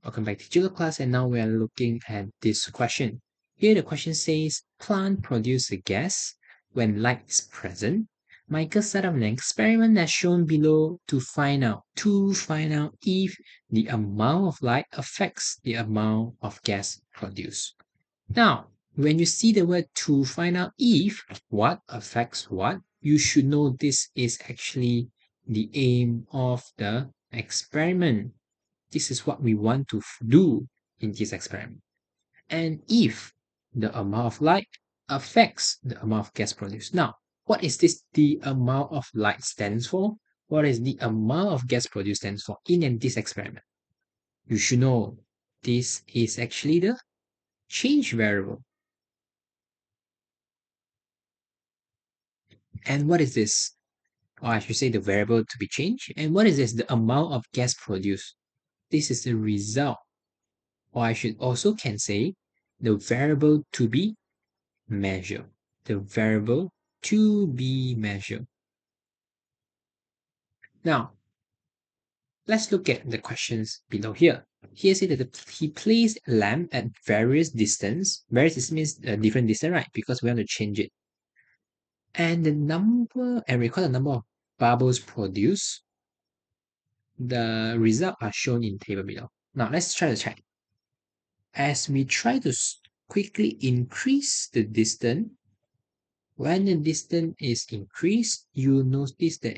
Welcome back to digital class, and now we are looking at this question. Here the question says, plant produce a gas when light is present. Michael set up an experiment as shown below to find out if the amount of light affects the amount of gas produced. Now, when you see the word to find out if what affects what, you should know this is actually the aim of the experiment. This is what we want to do in this experiment. And if the amount of light affects the amount of gas produced. Now, what is this the amount of light stands for? What is the amount of gas produced stands for in this experiment? You should know this is actually the change variable. And what is this? Or I should say the variable to be changed. And what is this? The amount of gas produced. This is the result. Or I should also can say the variable to be measured. The variable to be measured. Now, let's look at the questions below here. Here say that he placed a lamp at various distance. Various distance means a different distance, right? Because we want to change it. And record the number of bubbles produced. The results are shown in table below. Now let's try to check. As we try to quickly increase the distance, when the distance is increased, you notice that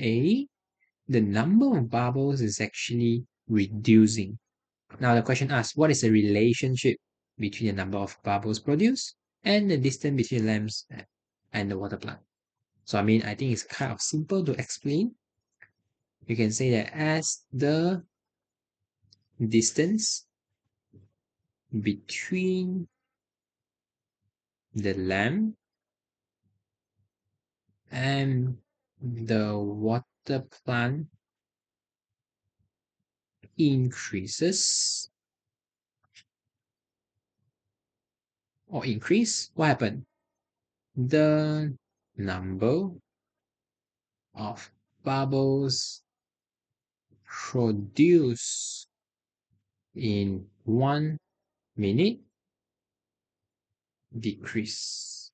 the number of bubbles is actually reducing. Now the question asks, what is the relationship between the number of bubbles produced and the distance between lamps and the water plant? So I think it's kind of simple to explain. You can say that as the distance between the lamp and the water plant increases or increase, what happened? The number of bubbles produced in 1 minute decrease.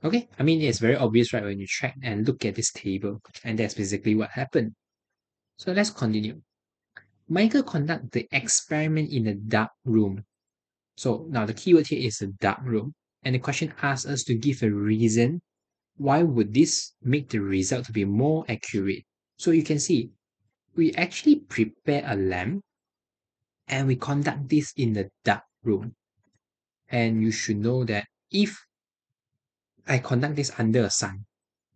Okay, it's very obvious, right, when you check and look at this table, and that's basically what happened. So let's continue. Michael conducted the experiment in a dark room. So now the keyword here is a dark room, and the question asks us to give a reason why would this make the result to be more accurate. So you can see we actually prepare a lamp and we conduct this in the dark room. And you should know that if I conduct this under a sun,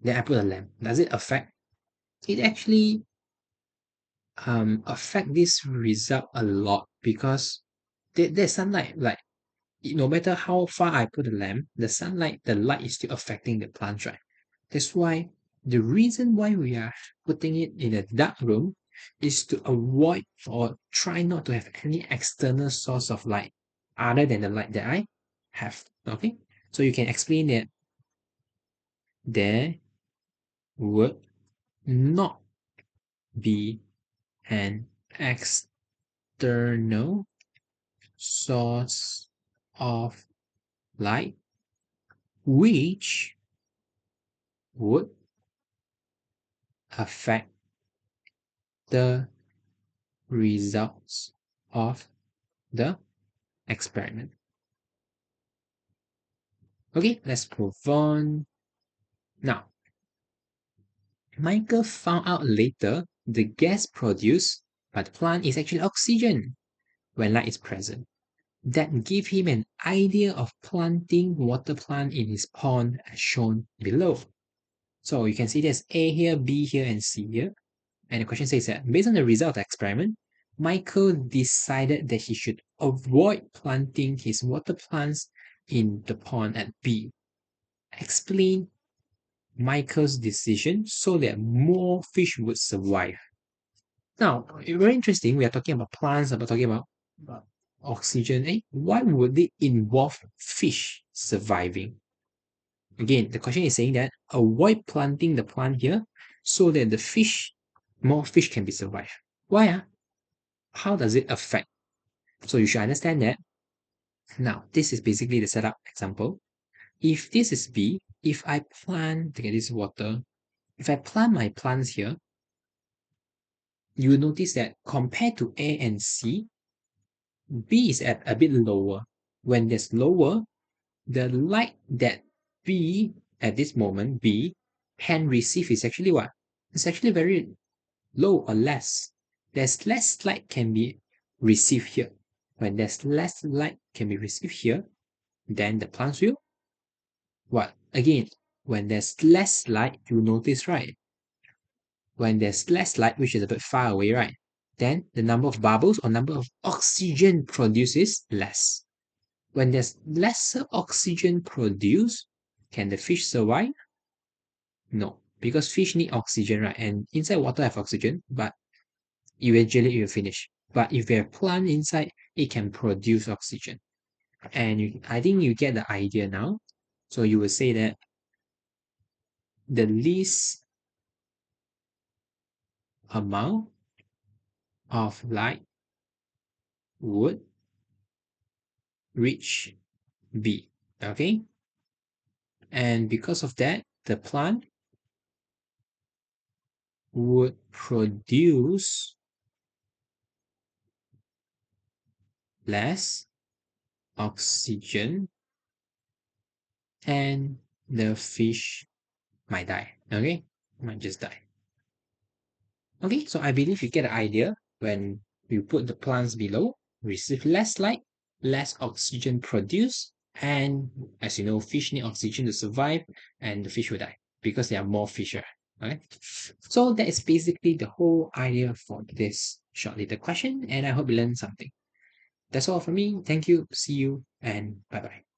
then I put a lamp, does it affect? It actually affect this result a lot because there's sunlight. Like no matter how far I put the lamp, the light is still affecting the plants, right? That's why the reason why we are putting it in a dark room is to avoid or try not to have any external source of light other than the light that I have. Okay, so you can explain that there would not be an external source of light which would affect the results of the experiment. Okay, let's move on. Now, Michael found out later the gas produced by the plant is actually oxygen when light is present. That gave him an idea of planting water plant in his pond as shown below. So you can see there's A here, B here, and C here. And the question says that based on the result of the experiment, Michael decided that he should avoid planting his water plants in the pond at B. Explain Michael's decision so that more fish would survive. Now, very interesting. We are talking about plants, we're talking about oxygen. Why would it involve fish surviving? Again, the question is saying that avoid planting the plant here so that more fish can be survived. Why? How does it affect? So you should understand that. Now, this is basically the setup example. If this is B, if I plant, look at this water, if I plant my plants here, you will notice that compared to A and C, B is at a bit lower. When there's lower, the light that B at this moment, B, can receive is actually what? It's actually very low or less. There's less light can be received here. When there's less light can be received here, then the plants will what? Again, when there's less light, you notice, right? When there's less light, which is a bit far away, right? Then the number of bubbles or number of oxygen produced is less. When there's lesser oxygen produced, can the fish survive? No, because fish need oxygen, right? And inside water have oxygen, but eventually it will finish. But if you have plant inside, it can produce oxygen. And I think you get the idea now. So you will say that the least amount of light would reach B. Okay? And because of that, the plant would produce less oxygen and the fish might die. Okay? Might just die. Okay, so I believe you get the idea. When you put the plants below, receive less light, less oxygen produced, and as you know, fish need oxygen to survive, and the fish will die because there are more fish. Okay, so that is basically the whole idea for this short little question, and I hope you learned something. That's all from me. Thank you. See you, and bye bye.